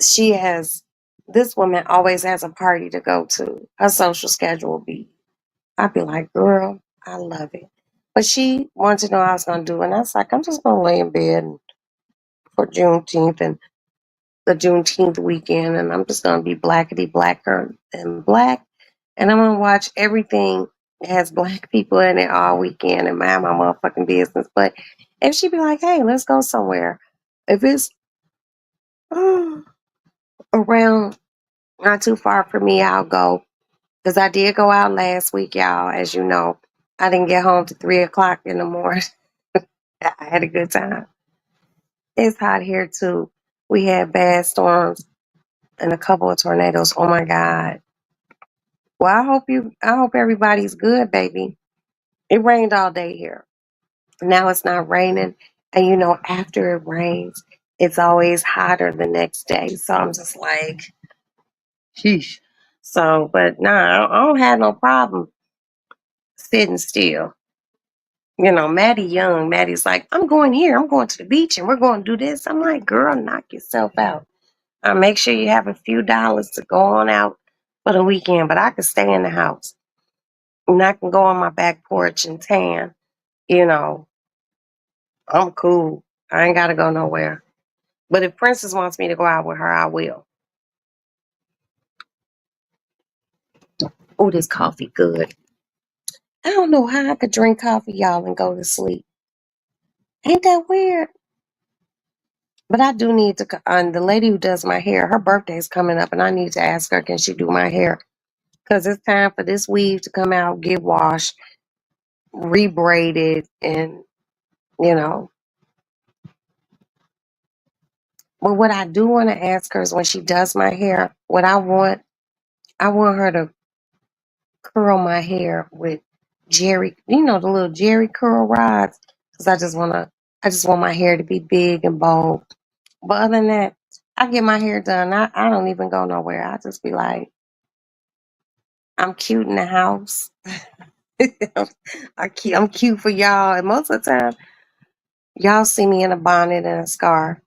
she has this woman always has a party to go to. Her social schedule will be. I'd be like, girl, I love it. But she wanted to know what I was gonna do, and I was like, I'm just gonna lay in bed for Juneteenth and the Juneteenth weekend, and I'm just gonna be blackety blacker and black, and I'm gonna watch everything that has black people in it all weekend and mind my motherfucking business. But if she be like, hey, let's go somewhere, if it's around not too far from me, I'll go. Because I did go out last week, y'all. As you know, I didn't get home to 3 o'clock in the morning. I had a good time. It's hot here too. We had bad storms and a couple of tornadoes. Oh my God. Well, I hope everybody's good, baby. It rained all day here. Now it's not raining. And after it rains, it's always hotter the next day. So I'm just like, sheesh. So, but nah, I don't have no problem sitting still. Maddie Young, Maddie's like, I'm going here. I'm going to the beach and we're going to do this. I'm like, girl, knock yourself out. Make sure you have a few dollars to go on out for the weekend, but I can stay in the house and I can go on my back porch and tan. You know, I'm cool. I ain't got to go nowhere. But if Princess wants me to go out with her, I will. Oh, this coffee good. I don't know how I could drink coffee, y'all, and go to sleep. Ain't that weird? But I do need to, the lady who does my hair, her birthday is coming up, and I need to ask her, can she do my hair? Because it's time for this weave to come out, get washed, rebraided, and, you know. But what I do want to ask her is when she does my hair, I want her to curl my hair with Jerry, the little Jerry curl rods. Because I just want my hair to be big and bold. But other than that, I get my hair done. I don't even go nowhere. I just be like, I'm cute in the house. I'm cute for y'all. And most of the time, y'all see me in a bonnet and a scarf,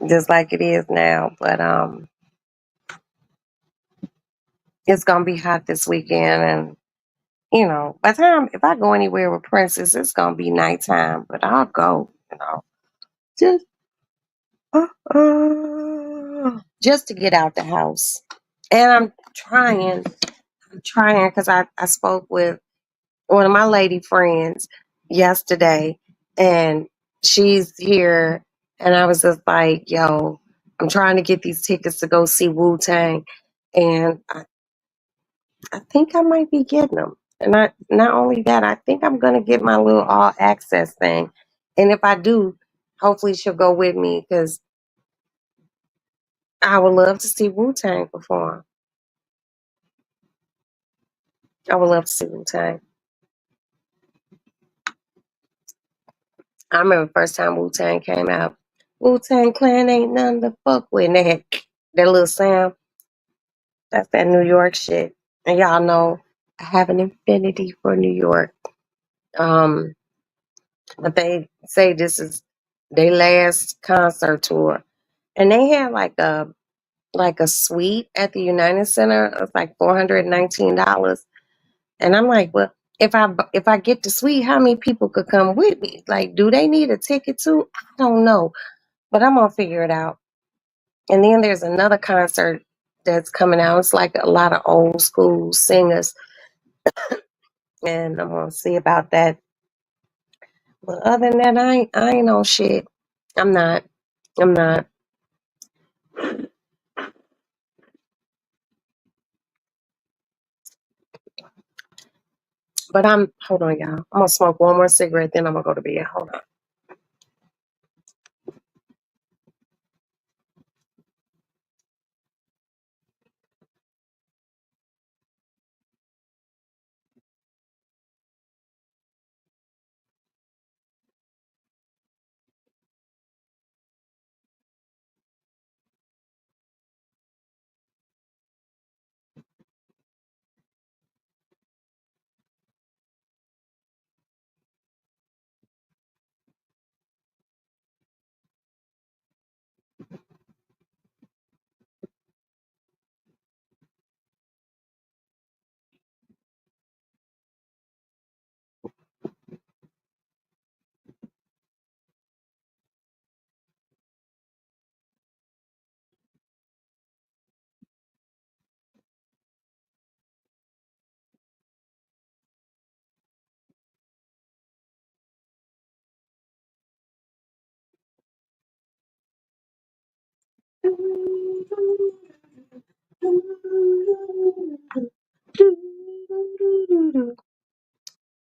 just like it is now. But it's gonna be hot this weekend, and by the time if I go anywhere with Princess, it's gonna be nighttime. But I'll go, just just to get out the house. And I'm trying because I spoke with one of my lady friends yesterday, and she's here, and I was just like, yo, I'm trying to get these tickets to go see Wu Tang, and I think I might be getting them. And not only that, I think I'm gonna get my little all access thing, and if I do, hopefully she'll go with me because I would love to see Wu-Tang perform. I would love to see Wu-Tang. I remember the first time Wu-Tang came out. Wu-Tang Clan ain't nothing to fuck with. And they had that little sound. That's that New York shit. And y'all know I have an infinity for New York. Um, but they say this is their last concert tour. And they had like a suite at the United Center of like $419. And I'm like, well, if I get the suite, how many people could come with me? Like, do they need a ticket too? I don't know, but I'm gonna figure it out. And then there's another concert that's coming out. It's like a lot of old school singers, and I'm gonna see about that. But other than that, I ain't on shit. I'm not. I'm not. But I'm. Hold on, y'all. I'm gonna smoke one more cigarette, then I'm gonna go to bed. Hold on.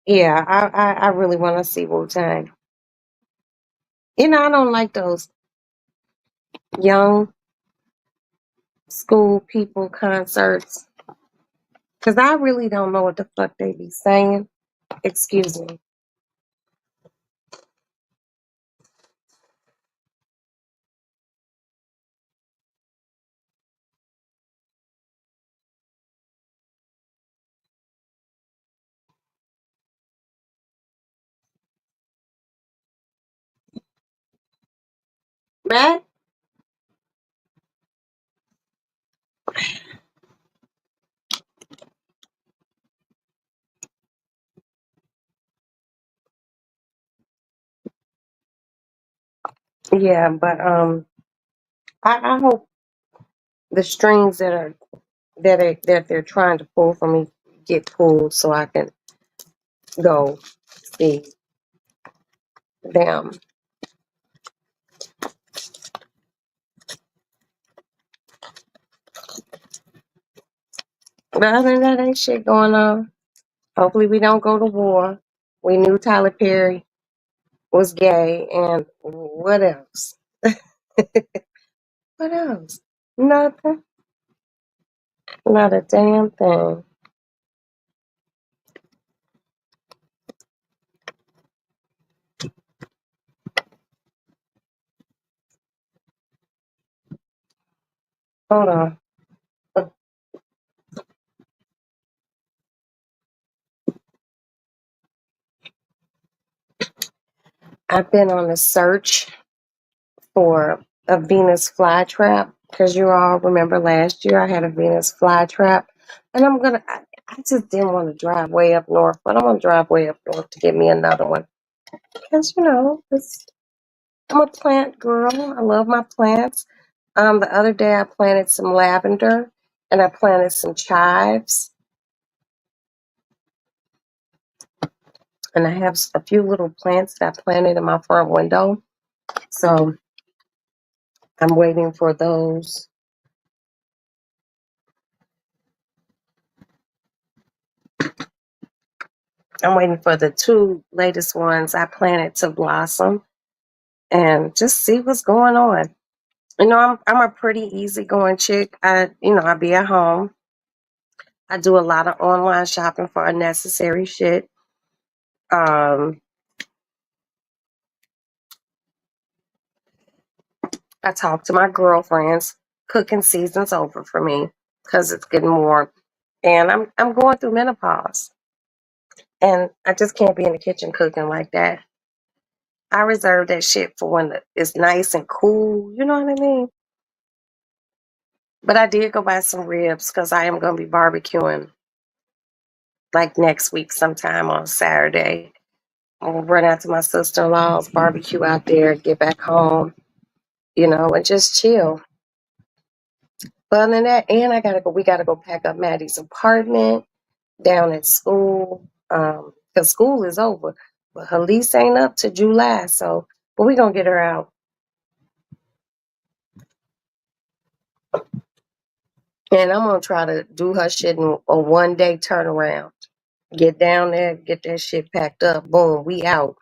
Yeah, I really want to see Wu Tang. I don't like those young school people concerts because I really don't know what the fuck they be saying. Excuse me. Matt? Yeah, but I hope the strings that they're trying to pull from me get pulled so I can go see them. But other than that, ain't shit going on. Hopefully, we don't go to war. We knew Tyler Perry was gay, and what else? What else? Nothing. Not a damn thing. Hold on. I've been on a search for a Venus flytrap because you all remember last year I had a Venus flytrap, and I just didn't want to drive way up north, but I'm gonna drive way up north to get me another one because I'm a plant girl. I love my plants. The other day I planted some lavender and I planted some chives, and I have a few little plants that I planted in my front window. So I'm waiting for those. I'm waiting for the two latest ones I planted to blossom and just see what's going on. I'm a pretty easygoing chick. I be at home. I do a lot of online shopping for unnecessary shit. Um, I talk to my girlfriends. Cooking season's over for me because it's getting warm, and I'm going through menopause, and I just can't be in the kitchen cooking like that. I reserve that shit for when it's nice and cool. You know what I mean? But I did go buy some ribs because I am going to be barbecuing like next week sometime on Saturday. I'm gonna run out to my sister-in-law's, barbecue out there, get back home, and just chill. But other than that, and we gotta go pack up Maddie's apartment down at school. Because school is over. But her lease ain't up to July, but we gonna get her out. And I'm gonna try to do her shit in a 1 day turnaround. Get down there, get that shit packed up, boom, we out.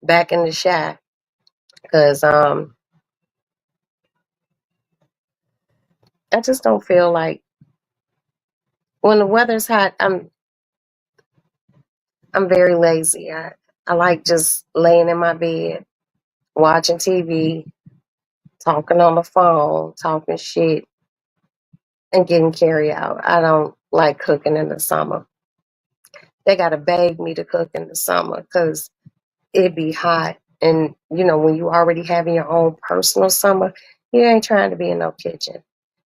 Back in the shack. Cause I just don't feel like when the weather's hot, I'm very lazy. I like just laying in my bed, watching TV, talking on the phone, talking shit, and getting carry out. I don't like cooking in the summer. They gotta beg me to cook in the summer because it be hot. And when you already having your own personal summer, you ain't trying to be in no kitchen.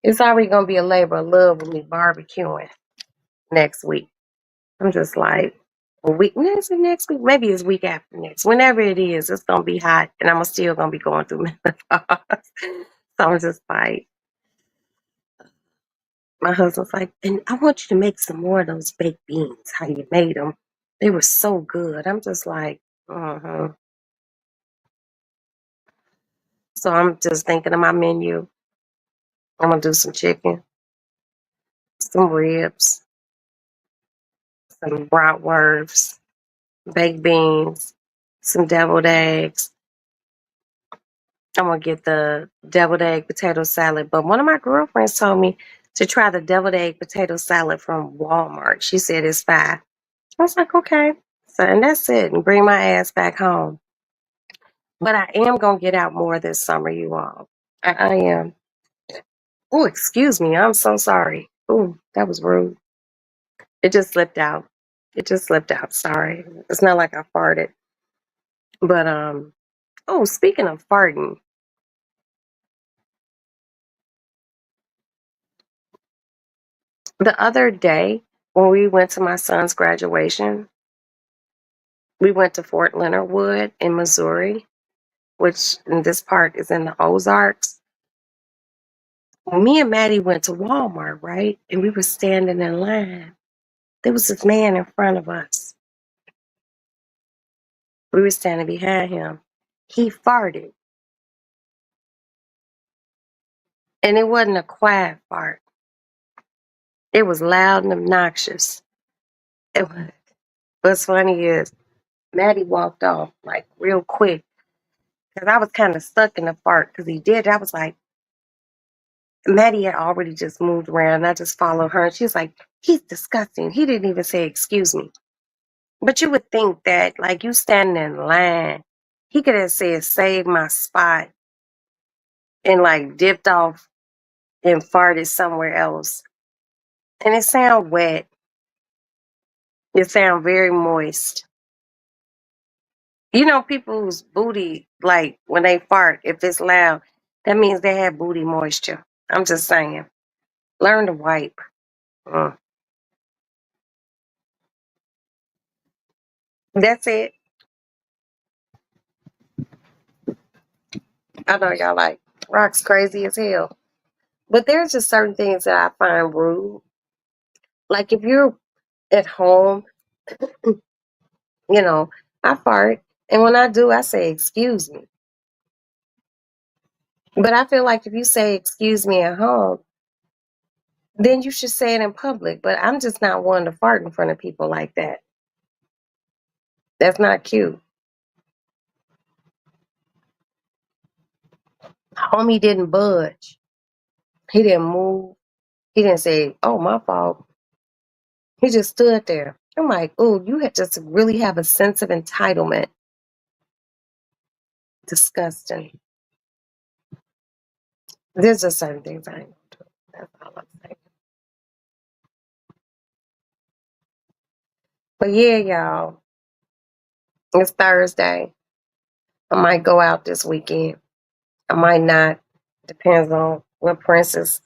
It's already gonna be a labor of love with me barbecuing next week. I'm just like, a week, is it next week? Maybe it's week after next. Whenever it is, it's gonna be hot, and I'm still gonna be going through menopause. So I'm just like, my husband's like, and I want you to make some more of those baked beans. How you made them? They were so good. I'm just like, uh-huh. So I'm just thinking of my menu. I'm gonna do some chicken, some ribs, some bratwursts, baked beans, some deviled eggs. I'm gonna get the deviled egg potato salad. But one of my girlfriends told me to try the deviled egg potato salad from Walmart. She said it's fine. I was like, okay. So and that's it. And bring my ass back home. But I am gonna get out more this summer, you all. I am. Oh, excuse me. I'm so sorry. Oh, that was rude. It just slipped out. It just slipped out. Sorry. It's not like I farted. But oh, speaking of farting, the other day when we went to my son's graduation, we went to Fort Leonard Wood in Missouri, which in this part is in the Ozarks. Me and Maddie went to Walmart, right? And we were standing in line. There was this man in front of us. We were standing behind him. He farted. And it wasn't a quiet fart. It was loud and obnoxious. It was, what's funny is Maddie walked off like real quick because I was kind of stuck in the fart because he did. I was like, Maddie had already just moved around. And I just followed her. And she was like, he's disgusting. He didn't even say, excuse me. But you would think that, like, you standing in line, he could have said, save my spot and, like, dipped off and farted somewhere else. And it sound wet. It sound very moist. People whose booty, like, when they fart, if it's loud, that means they have booty moisture. I'm just saying. Learn to wipe. Mm. That's it. I know y'all like rocks crazy as hell. But there's just certain things that I find rude. Like if you're at home, you know, I fart. And when I do, I say, excuse me. But I feel like if you say, excuse me at home, then you should say it in public. But I'm just not one to fart in front of people like that. That's not cute. Homie didn't budge. He didn't move. He didn't say, "Oh, my fault." He just stood there. I'm like, "Oh, you had just really have a sense of entitlement." Disgusting. There's just certain things I ain't gonna do. That's all I'm saying. But yeah, y'all, it's Thursday. I might go out this weekend. I might not. Depends on what Princess.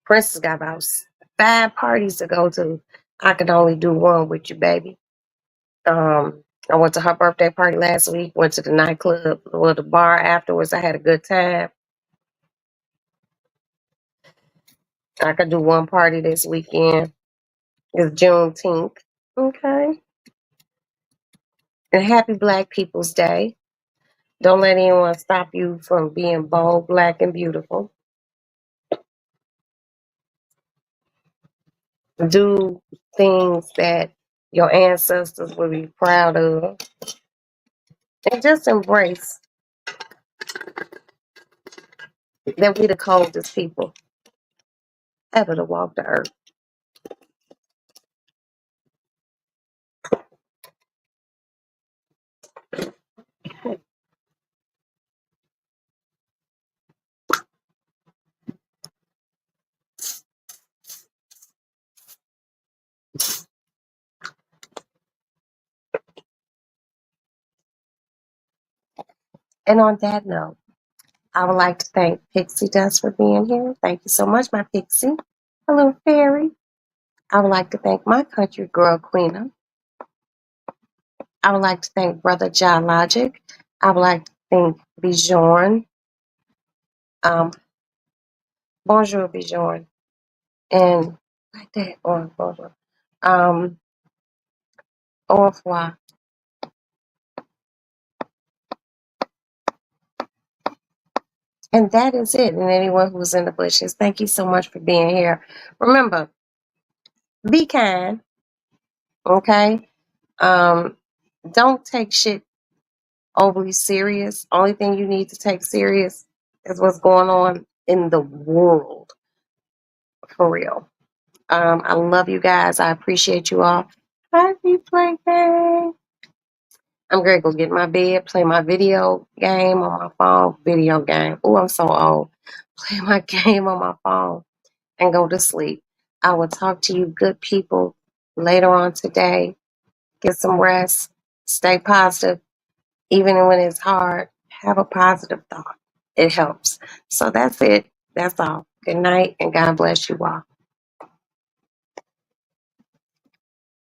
Princess got about 5 parties to go to. I can only do one with you, baby. I went to her birthday party last week. Went to the nightclub, or the bar afterwards. I had a good time. I could do one party this weekend. It's Juneteenth. Okay. And happy Black People's Day. Don't let anyone stop you from being bold, black, and beautiful. Do things that your ancestors would be proud of. And just embrace that we the coldest people ever to walk the earth. And on that note, I would like to thank Pixie Dust for being here. Thank you so much, my Pixie. Hello, Fairy. I would like to thank my country girl, Queena. I would like to thank Brother John Logic. I would like to thank Bjorn. Um, Bonjour, Bjorn. And like that, or bonjour. Um, Au revoir. And that is it. And anyone who's in the bushes, thank you so much for being here. Remember, be kind, okay? Um, don't take shit overly serious. Only thing you need to take serious is what's going on in the world, for real. I love you guys. I appreciate you all. Happy play game. I'm gonna go get in my bed, play my video game on my phone. Video game. Oh, I'm so old. Play my game on my phone and go to sleep. I will talk to you good people later on today. Get some rest. Stay positive. Even when it's hard, have a positive thought. It helps. So that's it. That's all. Good night and God bless you all.